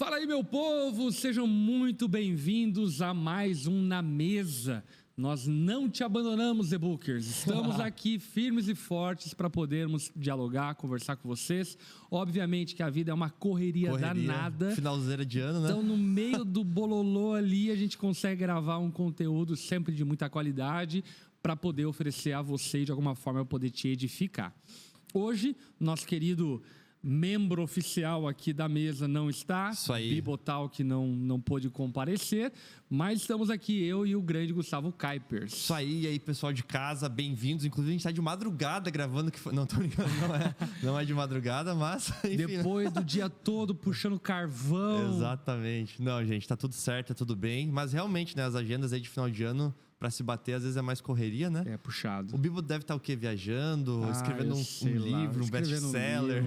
Fala aí, meu povo, sejam muito bem-vindos a mais um Na Mesa. Nós não te abandonamos, The Bookers. Estamos aqui firmes e fortes para podermos dialogar, conversar com vocês. Obviamente que a vida é uma correria danada. Finalzeira de ano, né? Então, no meio do bololô ali, a gente consegue gravar um conteúdo sempre de muita qualidade para poder oferecer a você e, de alguma forma, poder te edificar. Hoje, nosso querido membro oficial aqui da mesa não está, Isso aí. Bibotal que não pôde comparecer, mas estamos aqui eu e o grande Gustavo Kuipers. Isso aí, e aí, pessoal de casa, bem-vindos. Inclusive, a gente tá de madrugada gravando. Não, tô brincando, não é de madrugada, mas enfim. Depois do dia todo puxando carvão. Exatamente. Não, gente, tá tudo certo, tá tudo bem. Mas realmente, né, as agendas aí de final de ano, pra se bater, às vezes é mais correria, né? É puxado. O Bibo deve estar o quê? Viajando, escrevendo um livro, um best-seller.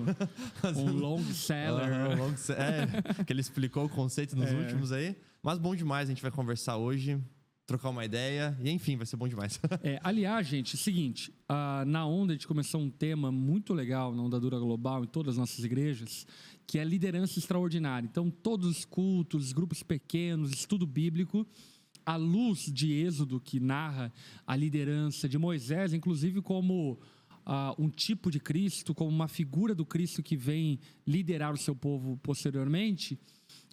Um long seller. Que ele explicou o conceito nos últimos aí. Mas bom demais, a gente vai conversar hoje, trocar uma ideia e, enfim, vai ser bom demais. Aliás, gente, é o seguinte, na Onda a gente começou um tema muito legal na Ondadura Global, em todas as nossas igrejas, que é liderança extraordinária. Então, todos os cultos, grupos pequenos, estudo bíblico, à luz de Êxodo, que narra a liderança de Moisés, inclusive como um tipo de Cristo, como uma figura do Cristo que vem liderar o seu povo posteriormente,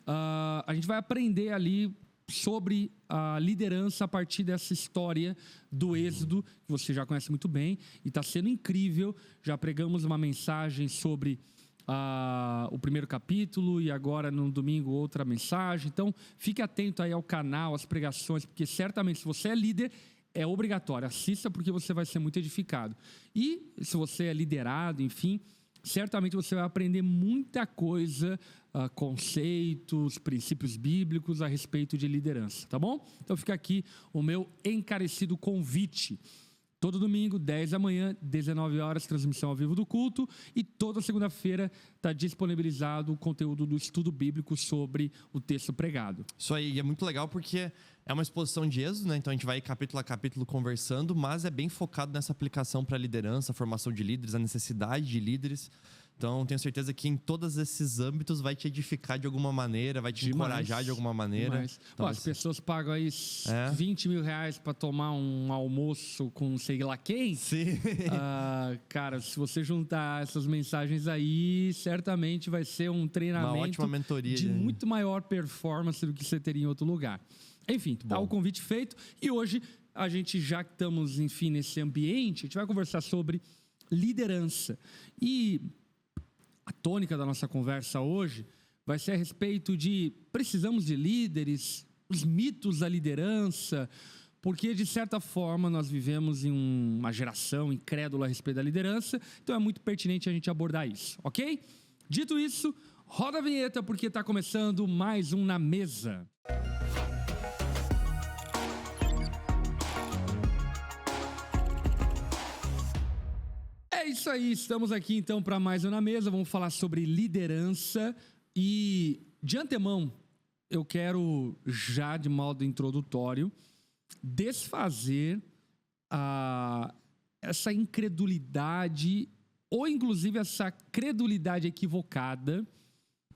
a gente vai aprender ali sobre a liderança a partir dessa história do Êxodo, que você já conhece muito bem, e está sendo incrível. Já pregamos uma mensagem sobre o primeiro capítulo e agora no domingo outra mensagem. Então fique atento aí ao canal, às pregações, porque certamente se você é líder, é obrigatório, assista porque você vai ser muito edificado. E se você é liderado, enfim, certamente você vai aprender muita coisa, conceitos, princípios bíblicos a respeito de liderança, tá bom? Então fica aqui o meu encarecido convite. Todo domingo, 10 da manhã, 19 horas, transmissão ao vivo do culto. E toda segunda-feira está disponibilizado o conteúdo do estudo bíblico sobre o texto pregado. Isso aí, e é muito legal porque é uma exposição de Êxodo, né? Então a gente vai capítulo a capítulo conversando, mas é bem focado nessa aplicação para a liderança, a formação de líderes, a necessidade de líderes. Então, tenho certeza que em todos esses âmbitos vai te edificar de alguma maneira, vai te encorajar de alguma maneira. Então, as pessoas pagam aí 20 mil reais para tomar um almoço com sei lá quem. Sim. Cara, se você juntar essas mensagens aí, certamente vai ser um treinamento uma ótima mentoria, de muito maior performance do que você teria em outro lugar. Enfim, tá o convite feito. E hoje, a gente, já que estamos, enfim, nesse ambiente, a gente vai conversar sobre liderança. E a tônica da nossa conversa hoje vai ser a respeito de precisamos de líderes, os mitos da liderança, porque de certa forma nós vivemos em uma geração incrédula a respeito da liderança, então é muito pertinente a gente abordar isso, ok? Dito isso, roda a vinheta porque está começando mais um Na Mesa. É isso aí, estamos aqui então para mais um Na Mesa, vamos falar sobre liderança e de antemão eu quero já de modo introdutório desfazer essa incredulidade ou inclusive essa credulidade equivocada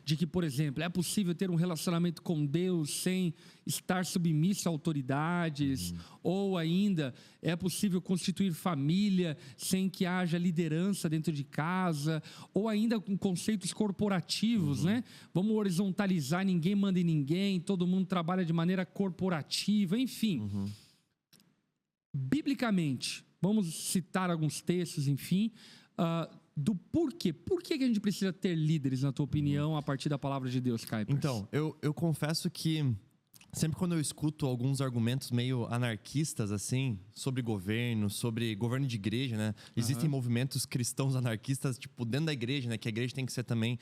de que, por exemplo, é possível ter um relacionamento com Deus sem estar submisso a autoridades, ou ainda é possível constituir família sem que haja liderança dentro de casa, ou ainda com conceitos corporativos, né? Vamos horizontalizar, ninguém manda em ninguém, todo mundo trabalha de maneira corporativa, enfim. Biblicamente, vamos citar alguns textos, enfim, do porquê. Por que a gente precisa ter líderes, na tua opinião, a partir da palavra de Deus, Kuipers? Então, eu confesso que sempre quando eu escuto alguns argumentos meio anarquistas, assim, sobre governo de igreja, né? Existem movimentos cristãos anarquistas, tipo, dentro da igreja, né? Que a igreja tem que ser também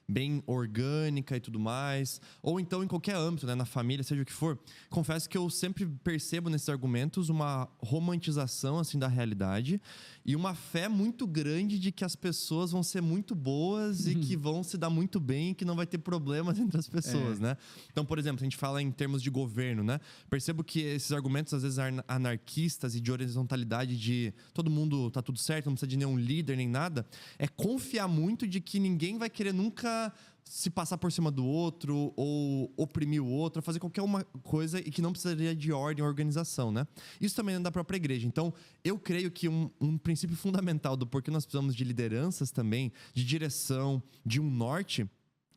bem orgânica e tudo mais. Ou então em qualquer âmbito, né? Na família, seja o que for. Confesso que eu sempre percebo nesses argumentos uma romantização, assim, da realidade e uma fé muito grande de que as pessoas vão ser muito boas e que vão se dar muito bem e que não vai ter problemas entre as pessoas, né? Então, por exemplo, a gente fala em termos de governo, né? Percebo que esses argumentos, às vezes, anarquistas e de horizontalidade de todo mundo tá tudo certo, não precisa de nenhum líder nem nada, é confiar muito de que ninguém vai querer nunca se passar por cima do outro ou oprimir o outro, fazer qualquer uma coisa e que não precisaria de ordem ou organização, né? Isso também é da própria igreja. Então, eu creio que um princípio fundamental do porquê nós precisamos de lideranças também, de direção, de um norte,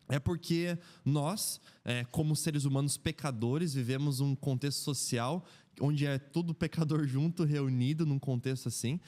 é porque nós, como seres humanos pecadores, vivemos um contexto social onde é todo pecador junto, reunido num contexto assim.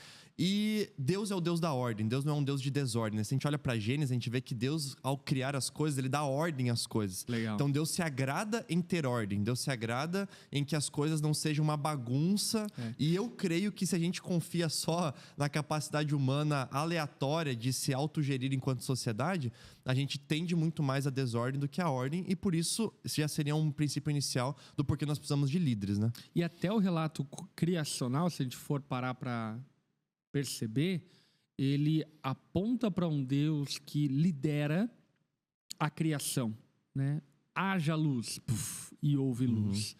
E Deus é o Deus da ordem, Deus não é um Deus de desordem, né? Se a gente olha para Gênesis, a gente vê que Deus, ao criar as coisas, ele dá ordem às coisas. Legal. Então Deus se agrada em ter ordem, Deus se agrada em que as coisas não sejam uma bagunça. E eu creio que se a gente confia só na capacidade humana aleatória de se autogerir enquanto sociedade, a gente tende muito mais a desordem do que a ordem, e por isso já seria um princípio inicial do porquê nós precisamos de líderes, né? E até o relato criacional, se a gente for parar para perceber, ele aponta para um Deus que lidera a criação, né? Haja luz, puf, e houve luz.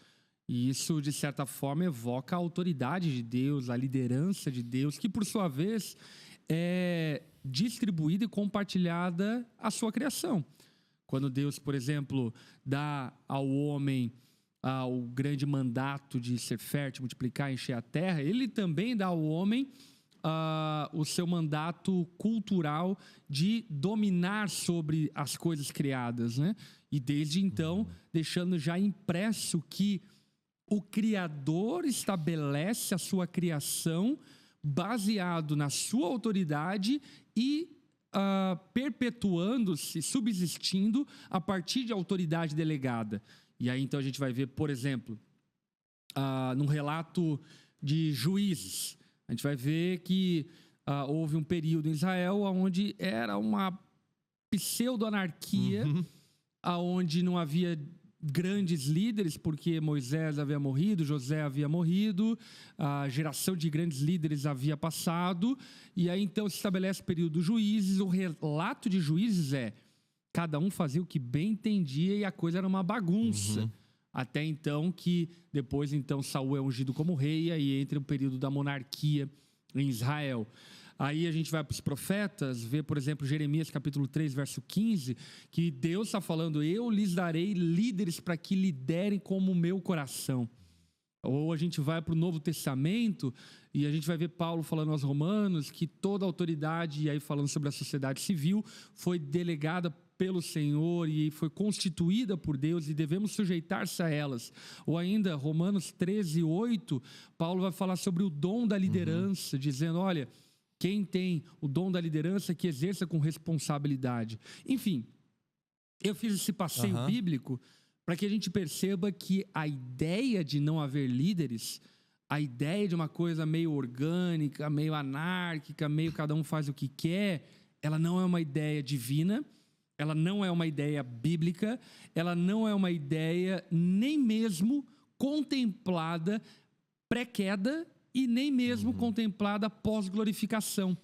E isso, de certa forma, evoca a autoridade de Deus, a liderança de Deus, que, por sua vez, é distribuída e compartilhada a sua criação. Quando Deus, por exemplo, dá ao homem o grande mandato de ser fértil, multiplicar, encher a terra, ele também dá ao homem o seu mandato cultural de dominar sobre as coisas criadas, né? E desde então, deixando já impresso que o Criador estabelece a sua criação baseado na sua autoridade e perpetuando-se, subsistindo a partir de autoridade delegada. E aí então a gente vai ver, por exemplo, num relato de Juízes, a gente vai ver que houve um período em Israel onde era uma pseudo-anarquia, onde não havia grandes líderes, porque Moisés havia morrido, José havia morrido, a geração de grandes líderes havia passado, e aí então se estabelece o período dos juízes. O relato de Juízes cada um fazia o que bem entendia e a coisa era uma bagunça. Até então que depois então Saul é ungido como rei, e aí entra o período da monarquia em Israel. Aí a gente vai para os profetas, vê, por exemplo, Jeremias capítulo 3, verso 15, que Deus está falando: eu lhes darei líderes para que liderem como o meu coração. Ou a gente vai para o Novo Testamento e a gente vai ver Paulo falando aos Romanos que toda a autoridade, e aí falando sobre a sociedade civil, foi delegada pelo Senhor e foi constituída por Deus e devemos sujeitar-se a elas. Ou ainda, Romanos 13, 8, Paulo vai falar sobre o dom da liderança, dizendo: olha, quem tem o dom da liderança que exerça com responsabilidade. Enfim, eu fiz esse passeio bíblico para que a gente perceba que a ideia de não haver líderes, a ideia de uma coisa meio orgânica, meio anárquica, meio cada um faz o que quer, ela não é uma ideia divina, ela não é uma ideia bíblica, ela não é uma ideia nem mesmo contemplada pré-queda e nem mesmo contemplada pós-glorificação.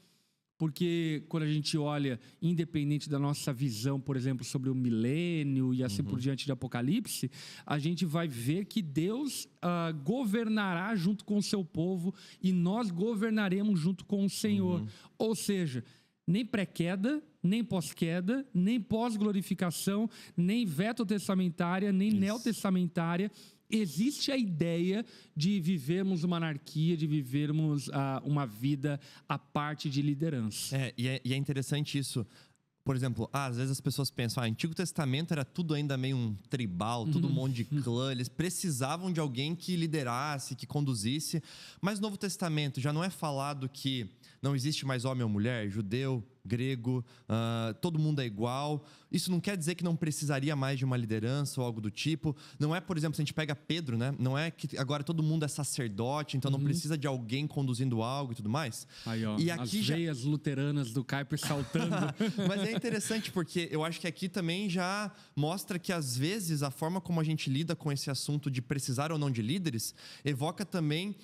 Porque quando a gente olha, independente da nossa visão, por exemplo, sobre o milênio e assim por diante de Apocalipse, a gente vai ver que Deus governará junto com o seu povo e nós governaremos junto com o Senhor. Ou seja, nem pré-queda, nem pós-queda, nem pós-glorificação, nem veto-testamentária, nem neotestamentária. Existe a ideia de vivermos uma anarquia, de vivermos uma vida à parte de liderança. E é interessante isso. Por exemplo, às vezes as pessoas pensam, Antigo Testamento era tudo ainda meio um tribal, tudo um monte de clã, eles precisavam de alguém que liderasse, que conduzisse. Mas no Novo Testamento já não é falado que não existe mais homem ou mulher, judeu, grego, todo mundo é igual. Isso não quer dizer que não precisaria mais de uma liderança ou algo do tipo. Não é, por exemplo, se a gente pega Pedro, né? Não é que agora todo mundo é sacerdote, então não precisa de alguém conduzindo algo e tudo mais. Aí, ó, e aqui as veias luteranas do Kuyper saltando. Mas é interessante porque eu acho que aqui também já mostra que às vezes a forma como a gente lida com esse assunto de precisar ou não de líderes evoca também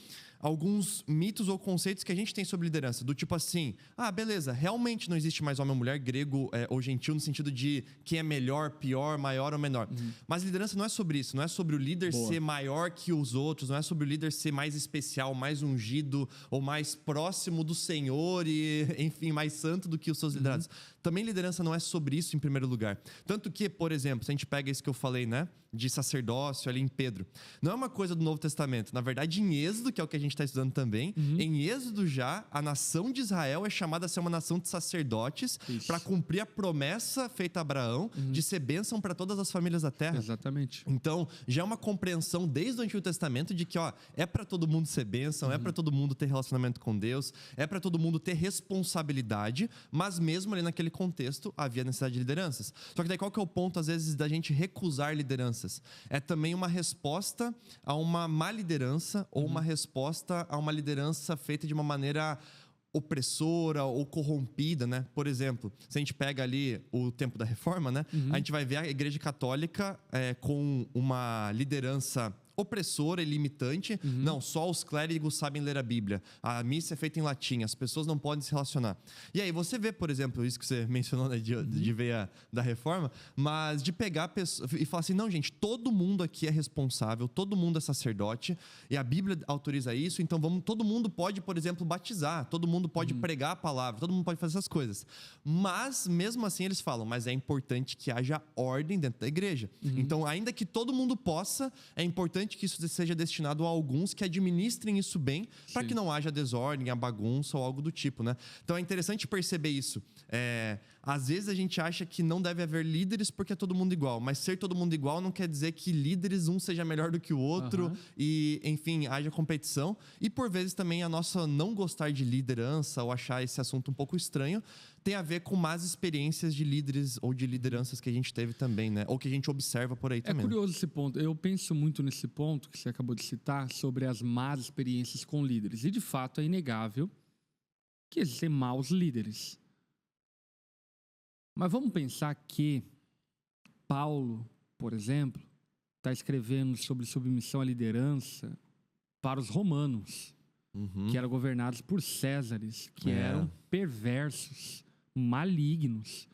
alguns mitos ou conceitos que a gente tem sobre liderança, do tipo assim, beleza, realmente não existe mais homem ou mulher, grego ou gentil, no sentido de quem é melhor, pior, maior ou menor. Mas liderança não é sobre isso, não é sobre o líder ser maior que os outros, não é sobre o líder ser mais especial, mais ungido ou mais próximo do Senhor e, enfim, mais santo do que os seus liderados. Também liderança não é sobre isso em primeiro lugar. Tanto que, por exemplo, se a gente pega isso que eu falei, né, de sacerdócio ali em Pedro, não é uma coisa do Novo Testamento. Na verdade, em Êxodo, que é o que a gente está estudando também, em Êxodo já, a nação de Israel é chamada a ser uma nação de sacerdotes para cumprir a promessa feita a Abraão de ser bênção para todas as famílias da terra. Exatamente. Então, já é uma compreensão desde o Antigo Testamento de que é para todo mundo ser bênção, é para todo mundo ter relacionamento com Deus, é para todo mundo ter responsabilidade, mas mesmo ali naquele contexto havia necessidade de lideranças. Só que daí qual que é o ponto, às vezes, da gente recusar lideranças? É também uma resposta a uma má liderança ou uma resposta a uma liderança feita de uma maneira opressora ou corrompida, né? Por exemplo, se a gente pega ali o tempo da Reforma, né? A gente vai ver a Igreja Católica com uma liderança opressora e limitante. Não, só os clérigos sabem ler a Bíblia. A missa é feita em latim, as pessoas não podem se relacionar. E aí você vê, por exemplo, isso que você mencionou, né, de ver da Reforma, mas de pegar a pessoa e falar assim, não, gente, todo mundo aqui é responsável, todo mundo é sacerdote, e a Bíblia autoriza isso, então todo mundo pode, por exemplo, batizar, todo mundo pode pregar a palavra, todo mundo pode fazer essas coisas. Mas, mesmo assim, eles falam, mas é importante que haja ordem dentro da igreja. Então, ainda que todo mundo possa, é importante que isso seja destinado a alguns que administrem isso bem, para que não haja desordem, a bagunça ou algo do tipo, né? Então é interessante perceber isso. Às vezes a gente acha que não deve haver líderes porque é todo mundo igual, mas ser todo mundo igual não quer dizer que líderes um seja melhor do que o outro e, enfim, haja competição. E por vezes também a nossa não gostar de liderança ou achar esse assunto um pouco estranho tem a ver com más experiências de líderes ou de lideranças que a gente teve também, né? Ou que a gente observa por aí também. É curioso esse ponto. Eu penso muito nesse ponto que você acabou de citar sobre as más experiências com líderes. E, de fato, é inegável que existem maus líderes. Mas vamos pensar que Paulo, por exemplo, está escrevendo sobre submissão à liderança para os romanos, que eram governados por Césares, que eram perversos, malignos.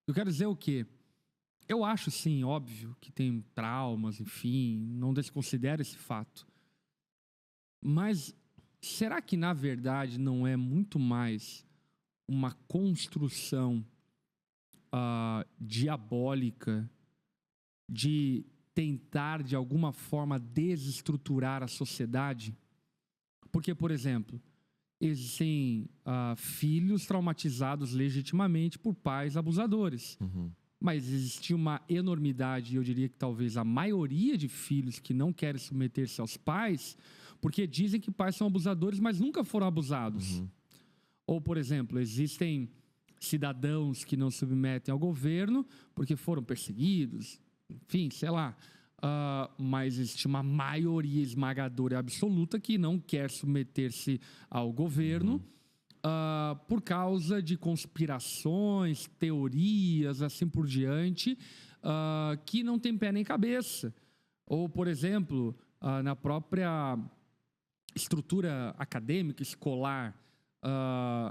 Eu quero dizer o quê? Eu acho, sim, óbvio, que tem traumas, enfim, não desconsidero esse fato. Mas será que, na verdade, não é muito mais uma construção diabólica de tentar, de alguma forma, desestruturar a sociedade? Porque, por exemplo, existem filhos traumatizados legitimamente por pais abusadores. Mas existe uma enormidade, eu diria que talvez a maioria de filhos que não querem submeter-se aos pais, porque dizem que pais são abusadores, mas nunca foram abusados. Ou, por exemplo, existem cidadãos que não submetem ao governo porque foram perseguidos, enfim, sei lá. Mas existe uma maioria esmagadora e absoluta que não quer submeter-se ao governo por causa de conspirações, teorias, assim por diante, que não tem pé nem cabeça. Ou, por exemplo, na própria estrutura acadêmica, escolar,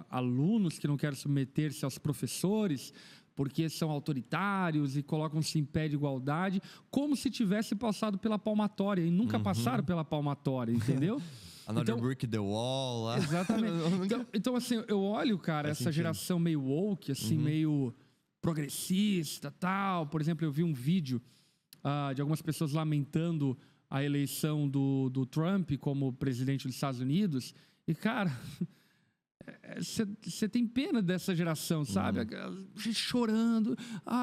alunos que não querem submeter-se aos professores porque são autoritários e colocam-se em pé de igualdade, como se tivesse passado pela palmatória, e nunca passaram pela palmatória, entendeu? Another brick the wall. Lá. Exatamente. Então, assim, eu olho, cara, essa geração meio woke, assim, meio progressista, tal. Por exemplo, eu vi um vídeo de algumas pessoas lamentando a eleição do Trump como presidente dos Estados Unidos, e, cara... Você tem pena dessa geração, sabe? Gente chorando,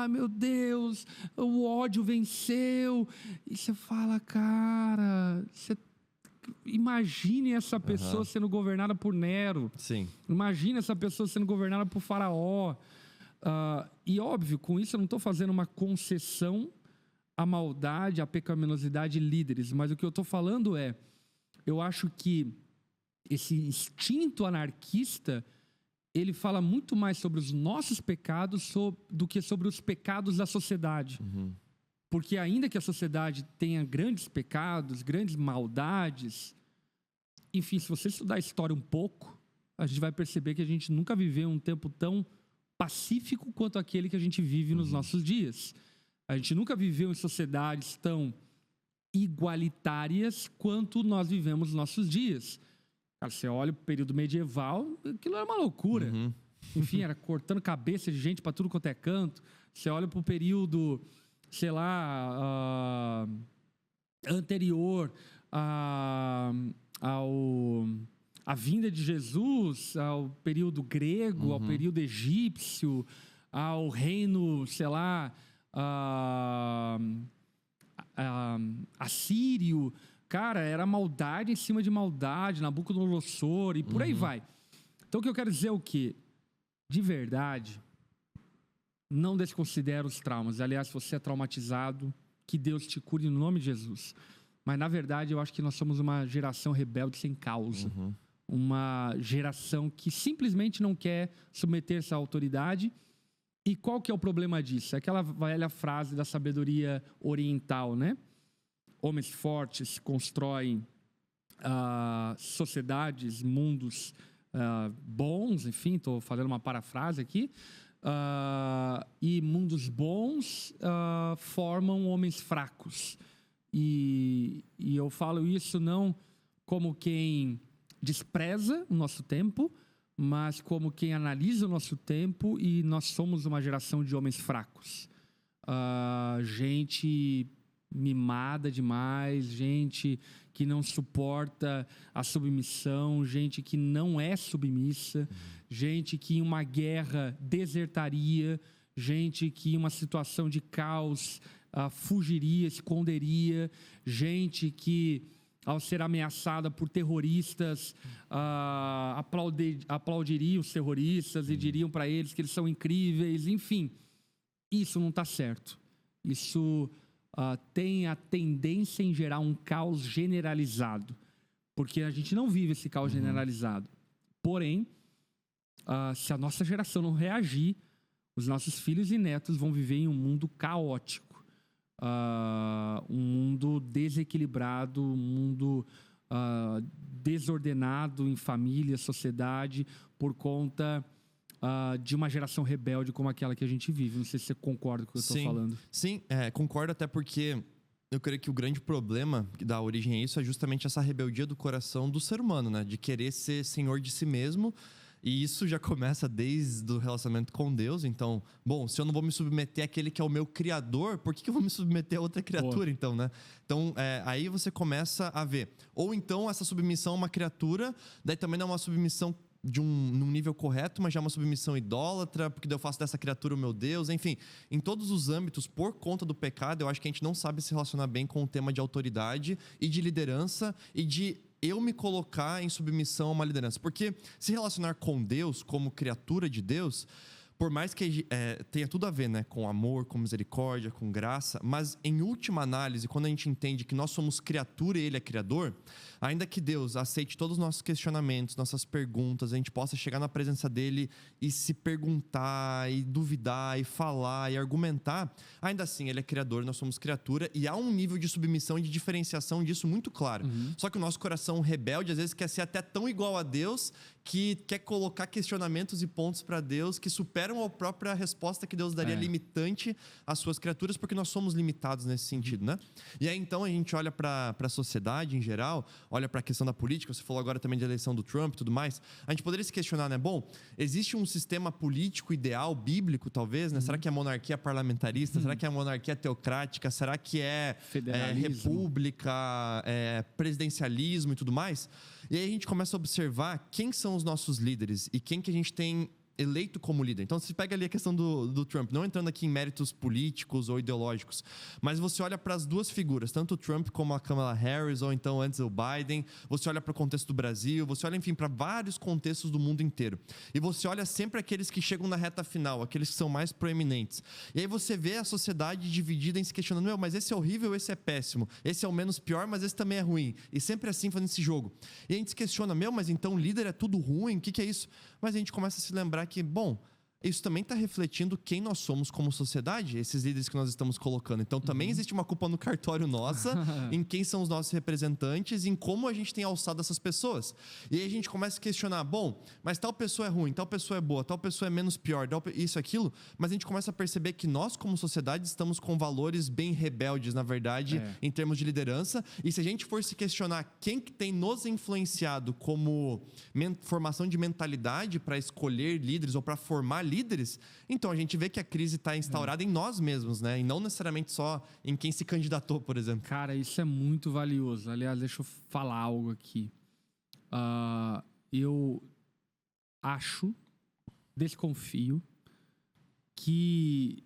meu Deus, o ódio venceu. E você fala, cara, imagine essa pessoa sendo governada por Nero. Sim. Imagine essa pessoa sendo governada por Faraó. E óbvio, com isso eu não estou fazendo uma concessão à maldade, à pecaminosidade de líderes, mas o que eu estou falando eu acho que esse instinto anarquista, ele fala muito mais sobre os nossos pecados do que sobre os pecados da sociedade. Porque ainda que a sociedade tenha grandes pecados, grandes maldades, enfim, se você estudar a história um pouco, a gente vai perceber que a gente nunca viveu um tempo tão pacífico quanto aquele que a gente vive nos nossos dias. A gente nunca viveu em sociedades tão igualitárias quanto nós vivemos nos nossos dias. Cara, você olha o período medieval, aquilo era uma loucura. Enfim, era cortando cabeça de gente para tudo quanto é canto. Você olha para o período, sei lá, anterior à vinda de Jesus, ao período grego, ao período egípcio, ao reino, sei lá, assírio. Cara, era maldade em cima de maldade, Nabucodonosor e por aí vai. Então, o que eu quero dizer é o quê? De verdade, não desconsidere os traumas. Aliás, se você é traumatizado, que Deus te cure no nome de Jesus. Mas, na verdade, eu acho que nós somos uma geração rebelde sem causa. Uma geração que simplesmente não quer submeter-se à autoridade. E qual que é o problema disso? É aquela velha frase da sabedoria oriental, né? Homens fortes constroem sociedades, mundos bons, enfim, estou falando uma parafrase aqui, e mundos bons formam homens fracos. E eu falo isso não como quem despreza o nosso tempo, mas como quem analisa o nosso tempo, e nós somos uma geração de homens fracos. Gente mimada demais, gente que não suporta a submissão, gente que não é submissa, gente que em uma guerra desertaria, gente que em uma situação de caos fugiria, esconderia, gente que ao ser ameaçada por terroristas aplaudiria os terroristas e diriam para eles que eles são incríveis, enfim. Isso não está certo. Isso tem a tendência em gerar um caos generalizado, porque a gente não vive esse caos generalizado. Porém, se a nossa geração não reagir, os nossos filhos e netos vão viver em um mundo caótico, um mundo desequilibrado, um mundo desordenado em família, sociedade, por conta de uma geração rebelde como aquela que a gente vive. Não sei se você concorda com o que eu estou falando. Sim, concordo, até porque eu creio que o grande problema que dá origem a isso é justamente essa rebeldia do coração do ser humano, né? De querer ser senhor de si mesmo. E isso já começa desde o relacionamento com Deus. Então, bom, se eu não vou me submeter àquele que é o meu criador, por que eu vou me submeter a outra criatura, então, né? Então, aí você começa a ver. Ou então, essa submissão a uma criatura, daí também não é uma submissão num nível correto, mas já é uma submissão idólatra, porque daí eu faço dessa criatura o meu Deus. Enfim, em todos os âmbitos, por conta do pecado, eu acho que a gente não sabe se relacionar bem com o tema de autoridade e de liderança e de eu me colocar em submissão a uma liderança. Porque se relacionar com Deus, como criatura de Deus, por mais que tenha tudo a ver, né, com amor, com misericórdia, com graça, mas em última análise, quando a gente entende que nós somos criatura e Ele é criador, ainda que Deus aceite todos os nossos questionamentos, nossas perguntas, a gente possa chegar na presença dEle e se perguntar, e duvidar, e falar, e argumentar, ainda assim Ele é criador, nós somos criatura, e há um nível de submissão e de diferenciação disso muito claro. Só que o nosso coração rebelde às vezes quer ser até tão igual a Deus, que quer colocar questionamentos e pontos para Deus que superam a própria resposta que Deus daria limitante às suas criaturas, porque nós somos limitados nesse sentido, né? E aí então a gente olha para a sociedade em geral, olha para a questão da política, você falou agora também de eleição do Trump e tudo mais, a gente poderia se questionar, né? Bom, existe um sistema político ideal, bíblico talvez, né? Será que é monarquia parlamentarista? Será que é monarquia teocrática? Será que é república, presidencialismo e tudo mais? E aí a gente começa a observar quem são os nossos líderes e quem que a gente tem eleito como líder. Então, você pega ali a questão do Trump, não entrando aqui em méritos políticos ou ideológicos, mas você olha para as duas figuras, tanto o Trump como a Kamala Harris, ou então antes o Biden, você olha para o contexto do Brasil, você olha, enfim, para vários contextos do mundo inteiro. E você olha sempre aqueles que chegam na reta final, aqueles que são mais proeminentes. E aí você vê a sociedade dividida em se questionando, mas esse é horrível, esse é péssimo, esse é o menos pior, mas esse também é ruim. E sempre assim fazendo esse jogo. E a gente se questiona, mas então líder é tudo ruim? O que é isso? Mas a gente começa a se lembrar que, bom, isso também está refletindo quem nós somos como sociedade, esses líderes que nós estamos colocando. Então, também existe uma culpa no cartório nossa, em quem são os nossos representantes, em como a gente tem alçado essas pessoas. E aí a gente começa a questionar, bom, mas tal pessoa é ruim, tal pessoa é boa, tal pessoa é menos pior, isso, aquilo, mas a gente começa a perceber que nós, como sociedade, estamos com valores bem rebeldes, na verdade, em termos de liderança. E se a gente for se questionar quem que tem nos influenciado como formação de mentalidade para escolher líderes ou para formar líderes, então a gente vê que a crise está instaurada em nós mesmos, né? E não necessariamente só em quem se candidatou, por exemplo. Cara, isso é muito valioso. Aliás, deixa eu falar algo aqui. Eu acho, desconfio, que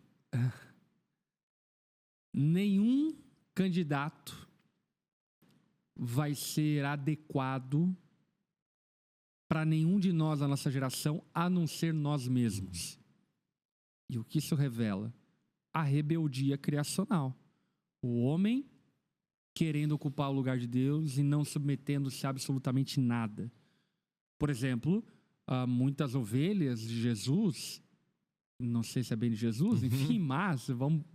nenhum candidato vai ser adequado para nenhum de nós da nossa geração, a não ser nós mesmos. E o que isso revela? A rebeldia criacional. O homem querendo ocupar o lugar de Deus e não submetendo-se a absolutamente nada. Por exemplo, muitas ovelhas de Jesus, não sei se é bem de Jesus, enfim, mas vamos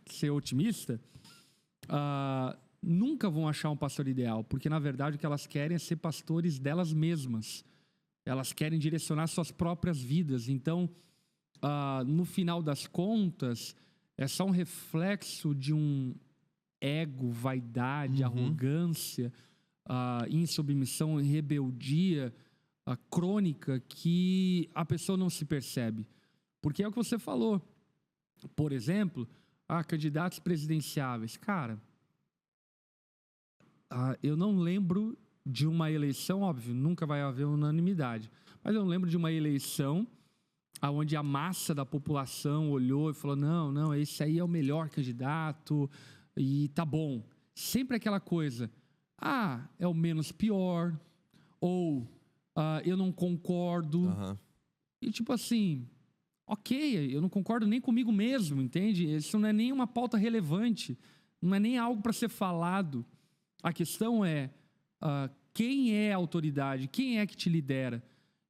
ser otimistas, nunca vão achar um pastor ideal, porque na verdade o que elas querem é ser pastores delas mesmas. Elas querem direcionar suas próprias vidas. Então, no final das contas, é só um reflexo de um ego, vaidade, arrogância, insubmissão, rebeldia crônica que a pessoa não se percebe. Porque é o que você falou. Por exemplo, candidatos presidenciáveis. Cara, eu não lembro de uma eleição, óbvio, nunca vai haver unanimidade, mas eu lembro de uma eleição onde a massa da população olhou e falou, não, esse aí é o melhor candidato e tá bom. Sempre aquela coisa, é o menos pior, ou eu não concordo. E tipo assim, ok, eu não concordo nem comigo mesmo, entende? Isso não é nem uma pauta relevante, não é nem algo para ser falado. A questão é quem é a autoridade, quem é que te lidera.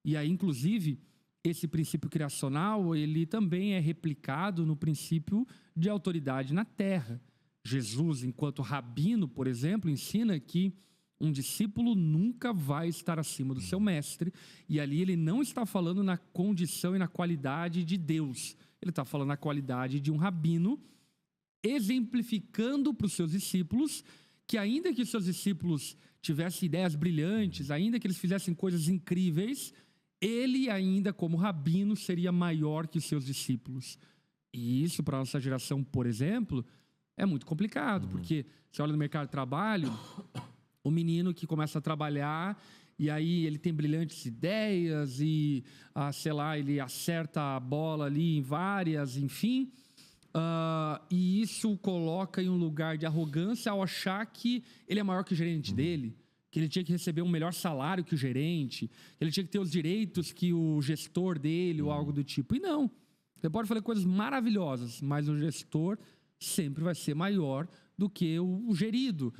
E aí, inclusive, esse princípio criacional, ele também é replicado no princípio de autoridade na terra. Jesus, enquanto rabino, por exemplo, ensina que um discípulo nunca vai estar acima do seu mestre. E ali ele não está falando na condição e na qualidade de Deus. Ele está falando na qualidade de um rabino, exemplificando para os seus discípulos que ainda que seus discípulos tivessem ideias brilhantes, ainda que eles fizessem coisas incríveis, ele ainda, como rabino, seria maior que seus discípulos. E isso, para a nossa geração, por exemplo, é muito complicado, porque você olha no mercado de trabalho, o menino que começa a trabalhar, e aí ele tem brilhantes ideias, e, sei lá, ele acerta a bola ali em várias, enfim, e isso o coloca em um lugar de arrogância ao achar que ele é maior que o gerente dele, que ele tinha que receber um melhor salário que o gerente, que ele tinha que ter os direitos que o gestor dele, ou algo do tipo. E não, você pode fazer coisas maravilhosas, mas o gestor sempre vai ser maior do que o gerido.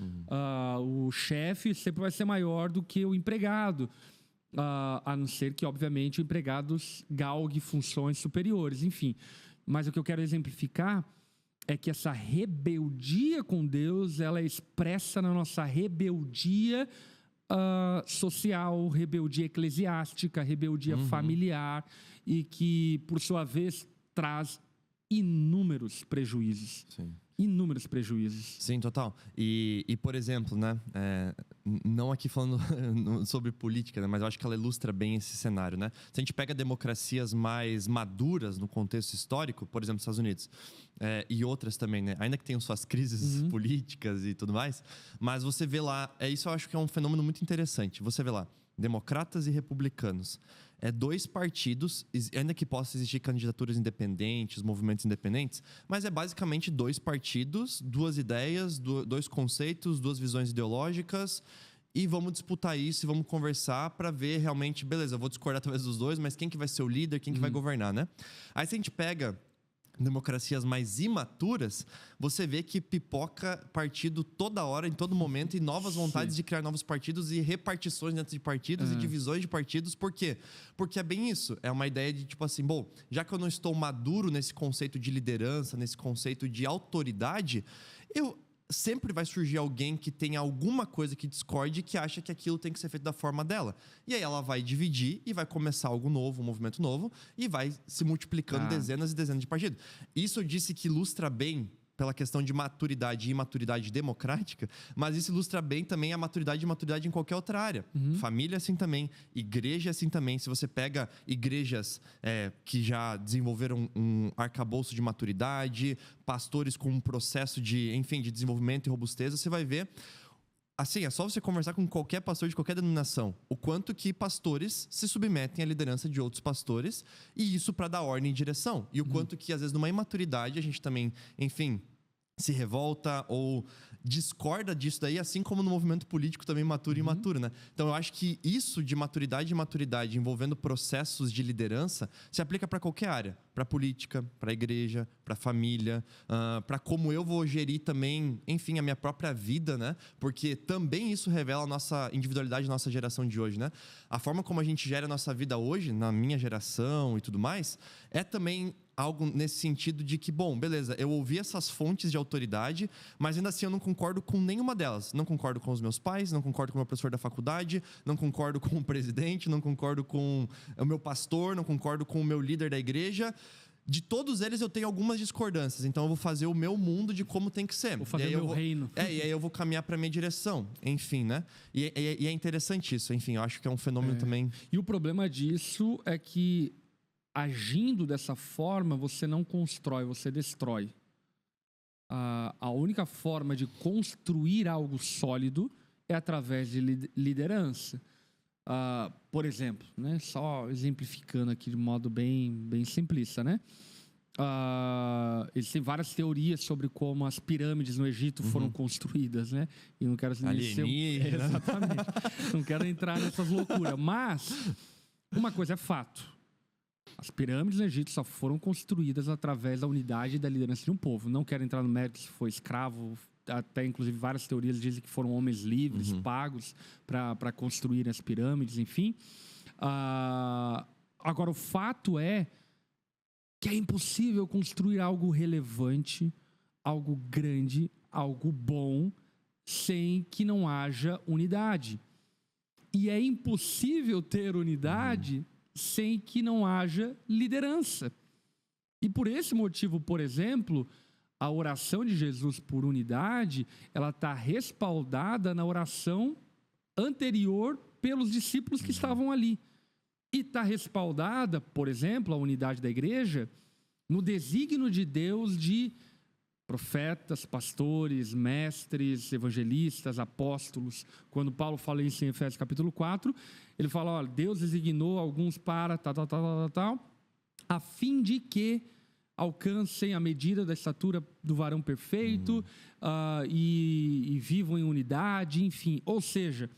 O chefe sempre vai ser maior do que o empregado, a não ser que, obviamente, o empregado galgue funções superiores, enfim. Mas o que eu quero exemplificar é que essa rebeldia com Deus, ela é expressa na nossa rebeldia social, rebeldia eclesiástica, rebeldia familiar, e que, por sua vez, traz inúmeros prejuízos. Sim. Inúmeros prejuízos. Sim, total. E por exemplo, né, não aqui falando sobre política, né, mas eu acho que ela ilustra bem esse cenário, né? Se a gente pega democracias mais maduras no contexto histórico, por exemplo, Estados Unidos, e outras também, né? Ainda que tenham suas crises políticas e tudo mais, mas você vê lá, isso eu acho que é um fenômeno muito interessante. Você vê lá, democratas e republicanos. Dois partidos, ainda que possa existir candidaturas independentes, movimentos independentes, mas é basicamente dois partidos, duas ideias, dois conceitos, duas visões ideológicas, e vamos disputar isso e vamos conversar para ver realmente, beleza, eu vou discordar talvez dos dois, mas quem que vai ser o líder, quem que vai governar, né? Aí se a gente pega democracias mais imaturas, você vê que pipoca partido toda hora, em todo momento, e novas vontades de criar novos partidos e repartições dentro de partidos e divisões de partidos. Por quê? Porque é bem isso. É uma ideia de tipo assim, bom, já que eu não estou maduro nesse conceito de liderança, nesse conceito de autoridade, sempre vai surgir alguém que tem alguma coisa que discorde e que acha que aquilo tem que ser feito da forma dela. E aí ela vai dividir e vai começar algo novo, um movimento novo, e vai se multiplicando dezenas e dezenas de partidos. Isso eu disse que ilustra bem pela questão de maturidade e imaturidade democrática, mas isso ilustra bem também a maturidade e imaturidade em qualquer outra área. Família assim também, igreja assim também. Se você pega igrejas que já desenvolveram um arcabouço de maturidade, pastores com um processo de desenvolvimento e robustez, você vai ver. Assim, é só você conversar com qualquer pastor de qualquer denominação, o quanto que pastores se submetem à liderança de outros pastores, e isso para dar ordem e direção. E o quanto que, às vezes, numa imaturidade, a gente também, se revolta ou discorda disso daí, assim como no movimento político também maturo e imaturo, né? Então eu acho que isso de maturidade e imaturidade envolvendo processos de liderança se aplica para qualquer área, para política, para igreja, para família, para como eu vou gerir também, a minha própria vida, né? Porque também isso revela a nossa individualidade, nossa geração de hoje, né? A forma como a gente gera a nossa vida hoje, na minha geração e tudo mais, é também algo nesse sentido de que, bom, beleza, eu ouvi essas fontes de autoridade, mas ainda assim eu não concordo com nenhuma delas. Não concordo com os meus pais, não concordo com o meu professor da faculdade, não concordo com o presidente, não concordo com o meu pastor, não concordo com o meu líder da igreja. De todos eles eu tenho algumas discordâncias, então eu vou fazer o meu mundo de como tem que ser. Vou fazer o meu reino. E aí eu vou caminhar para a minha direção, né? E é interessante isso, eu acho que é um fenômeno também. E o problema disso é que agindo dessa forma, você não constrói, você destrói. A única forma de construir algo sólido é através de liderança. Por exemplo, né, só exemplificando aqui de modo bem simplista, né? Existem várias teorias sobre como as pirâmides no Egito foram construídas, né? E não quero exatamente. Não quero entrar nessas loucuras. Mas uma coisa é fato. As pirâmides no Egito só foram construídas através da unidade e da liderança de um povo. Não quero entrar no mérito se foi escravo, até inclusive várias teorias dizem que foram homens livres, pagos para construir as pirâmides, enfim. Agora, o fato é que é impossível construir algo relevante, algo grande, algo bom, sem que não haja unidade. E é impossível ter unidade sem que não haja liderança. E por esse motivo, por exemplo, a oração de Jesus por unidade, ela está respaldada na oração anterior pelos discípulos que estavam ali. E está respaldada, por exemplo, a unidade da igreja, no desígnio de Deus de profetas, pastores, mestres, evangelistas, apóstolos. Quando Paulo fala isso em Efésios capítulo 4, ele fala, olha, Deus designou alguns para tal, a fim de que alcancem a medida da estatura do varão perfeito e vivam em unidade, enfim. Ou seja,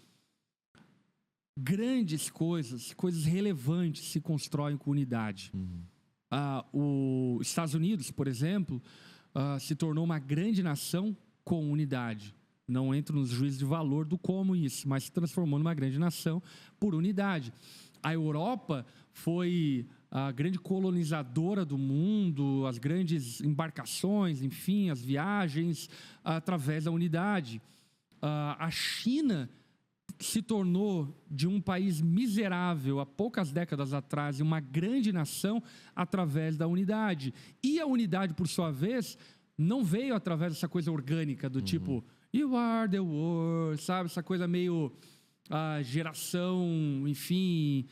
grandes coisas relevantes se constroem com unidade. Os Estados Unidos, por exemplo, se tornou uma grande nação com unidade. Não entro nos juízos de valor do como isso, mas se transformou numa grande nação por unidade. A Europa foi a grande colonizadora do mundo, as grandes embarcações, enfim, as viagens, através da unidade. A China se tornou de um país miserável há poucas décadas atrás uma grande nação através da unidade. E a unidade, por sua vez, não veio através dessa coisa orgânica do tipo you are the world, sabe? Essa coisa meio geração, enfim,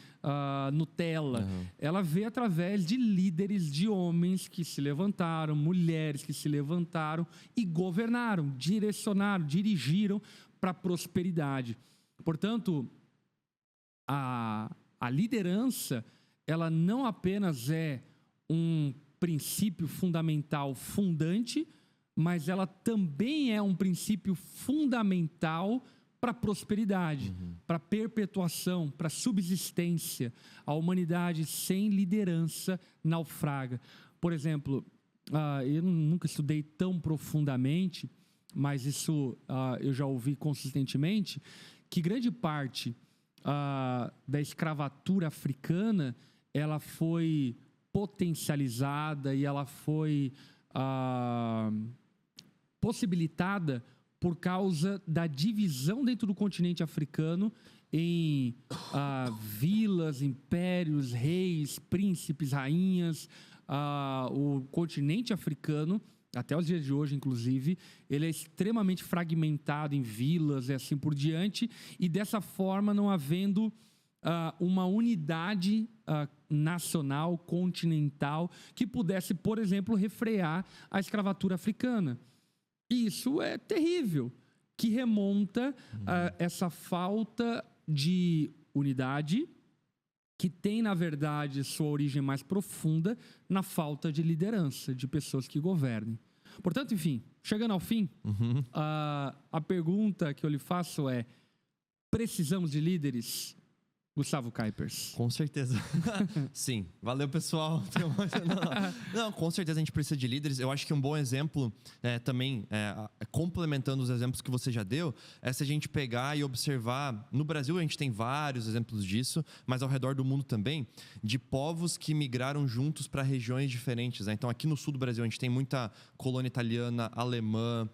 Nutella. Ela veio através de líderes, de homens que se levantaram, mulheres que se levantaram e governaram, direcionaram, dirigiram para a prosperidade. Portanto, a liderança, ela não apenas é um princípio fundamental fundante, mas ela também é um princípio fundamental para a prosperidade, para a perpetuação, para a subsistência. A humanidade sem liderança naufraga. Por exemplo, eu nunca estudei tão profundamente, mas isso eu já ouvi consistentemente, que grande parte da escravatura africana ela foi potencializada e ela foi possibilitada por causa da divisão dentro do continente africano em vilas, impérios, reis, príncipes, rainhas. O continente africano, até os dias de hoje, inclusive, ele é extremamente fragmentado em vilas e assim por diante, e dessa forma não havendo uma unidade nacional, continental, que pudesse, por exemplo, refrear a escravatura africana. E isso é terrível, que remonta a essa falta de unidade, que tem, na verdade, sua origem mais profunda na falta de liderança, de pessoas que governem. Portanto, enfim, chegando ao fim, a pergunta que eu lhe faço é: precisamos de líderes? Gustavo Kuipers. Com certeza. Sim. Valeu, pessoal. Não, com certeza a gente precisa de líderes. Eu acho que um bom exemplo, também, complementando os exemplos que você já deu, é se a gente pegar e observar. No Brasil, a gente tem vários exemplos disso, mas ao redor do mundo também, de povos que migraram juntos para regiões diferentes. Né? Então, aqui no sul do Brasil, a gente tem muita colônia italiana, alemã,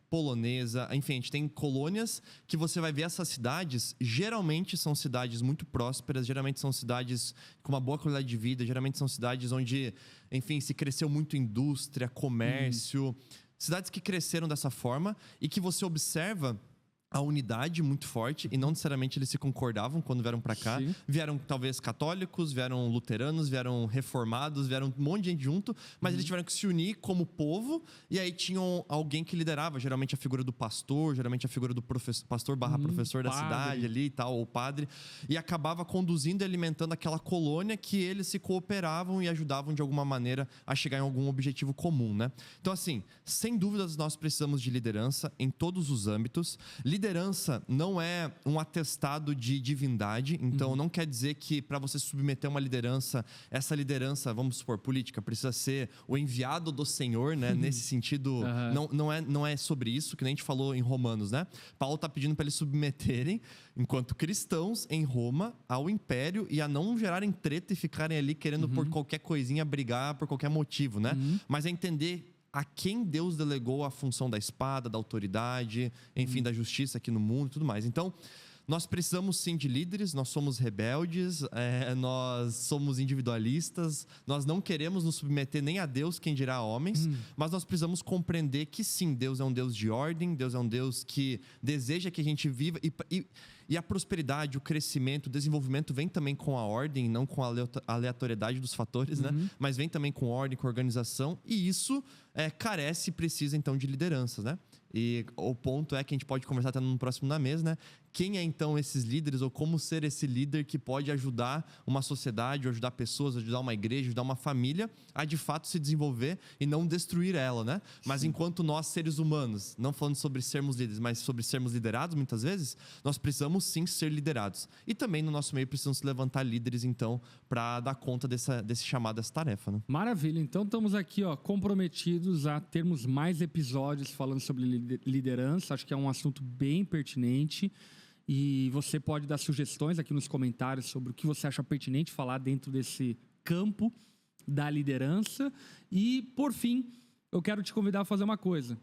polonesa, enfim, a gente tem colônias que você vai ver essas cidades, geralmente são cidades muito prósperas, geralmente são cidades com uma boa qualidade de vida, geralmente são cidades onde, enfim, se cresceu muito indústria, comércio, cidades que cresceram dessa forma e que você observa a unidade muito forte, e não necessariamente eles se concordavam quando vieram para cá. Sim. Vieram talvez católicos, vieram luteranos, vieram reformados, vieram um monte de gente junto, mas eles tiveram que se unir como povo, e aí tinham alguém que liderava, geralmente a figura do pastor, geralmente a figura do pastor / professor da cidade ali e tal, ou padre, e acabava conduzindo e alimentando aquela colônia que eles se cooperavam e ajudavam de alguma maneira a chegar em algum objetivo comum, né? Então, assim, sem dúvidas nós precisamos de liderança em todos os âmbitos. Liderança não é um atestado de divindade, então não quer dizer que para você submeter uma liderança, essa liderança, vamos supor, política, precisa ser o enviado do Senhor, né? Nesse sentido, não é sobre isso, que nem a gente falou em Romanos, né? Paulo está pedindo para eles submeterem, enquanto cristãos em Roma, ao império e a não gerarem treta e ficarem ali querendo por qualquer coisinha brigar por qualquer motivo, né? Mas é entender a quem Deus delegou a função da espada, da autoridade, enfim, da justiça aqui no mundo e tudo mais. Então, nós precisamos sim de líderes, nós somos rebeldes, nós somos individualistas, nós não queremos nos submeter nem a Deus, quem dirá a homens, mas nós precisamos compreender que sim, Deus é um Deus de ordem, Deus é um Deus que deseja que a gente viva e a prosperidade, o crescimento, o desenvolvimento vem também com a ordem, não com a aleatoriedade dos fatores, né? Mas vem também com ordem, com organização, e isso carece e precisa então de lideranças, né? E o ponto é que a gente pode conversar até no próximo na mesa, né? Quem é então esses líderes, ou como ser esse líder que pode ajudar uma sociedade, ou ajudar pessoas, ajudar uma igreja, ajudar uma família a de fato se desenvolver e não destruir ela, né? Mas enquanto nós, seres humanos, não falando sobre sermos líderes, mas sobre sermos liderados muitas vezes, nós precisamos sim ser liderados. E também no nosso meio precisam se levantar líderes então para dar conta desse chamado, dessa tarefa, né? Maravilha, então estamos aqui comprometidos a termos mais episódios falando sobre liderança. Acho que é um assunto bem pertinente. E você pode dar sugestões aqui nos comentários sobre o que você acha pertinente falar dentro desse campo da liderança. E, por fim, eu quero te convidar a fazer uma coisa.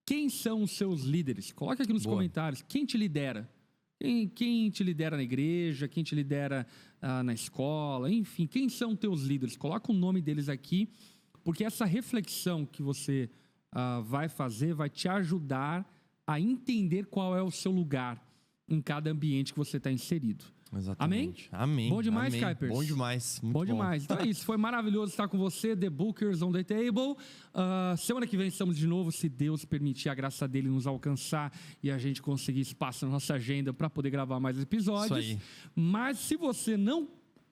Quem são os seus líderes? Coloque aqui nos comentários. Quem te lidera? Quem te lidera na igreja? Quem te lidera na escola? Enfim, quem são teus líderes? Coloca o nome deles aqui, porque essa reflexão que você vai fazer vai te ajudar a entender qual é o seu lugar em cada ambiente que você está inserido. Exatamente. Amém? Bom demais, Kuipers? Bom demais. Muito bom demais. Então é isso. Foi maravilhoso estar com você. The Bookers on the Table. Semana que vem estamos de novo, se Deus permitir, a graça dele nos alcançar e a gente conseguir espaço na nossa agenda para poder gravar mais episódios. Isso aí. Mas se você não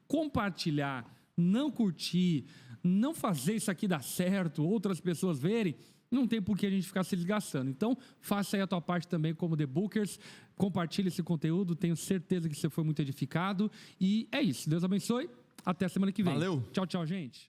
compartilhar, não curtir, não fazer isso aqui dar certo, outras pessoas verem, não tem por que a gente ficar se desgastando. Então, faça aí a tua parte também como The Bookers. Compartilhe esse conteúdo. Tenho certeza que você foi muito edificado. E é isso. Deus abençoe. Até a semana que vem. Valeu. Tchau, tchau, gente.